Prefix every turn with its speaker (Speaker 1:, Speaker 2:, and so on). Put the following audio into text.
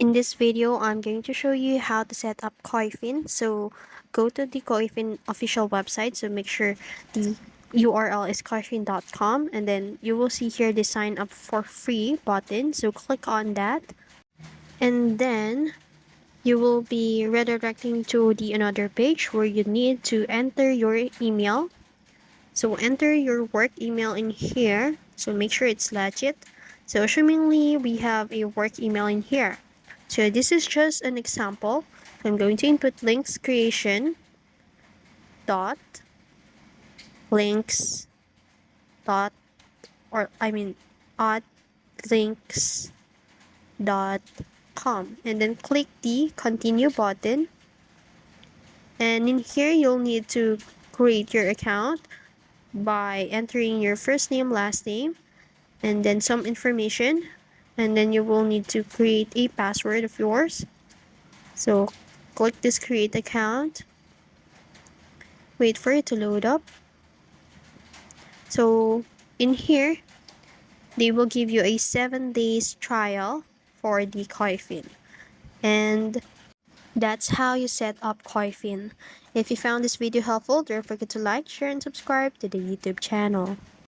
Speaker 1: In this video, I'm going to show you how to set up Koyfin. So go to the Koyfin official website. So make sure the URL is koyfin.com, and then you will see here the sign up for free button. So click on that, and then you will be redirecting to the another page where you need to enter your email. So enter your work email in here. So make sure it's legit. So assumingly we have a work email in here. So this is just an example. I'm going to input links creation dot links dot or I mean at links dot com, and then click the continue button, and in here you'll need to create your account by entering your first name, last name, and then some information, and then you will need to create a password of yours. So click this create account, wait for it to load up. So in here they will give you a 7 days trial for the Koyfin, and that's how you set up Koyfin. If you found this video helpful, don't forget to like, share, and subscribe to the YouTube channel.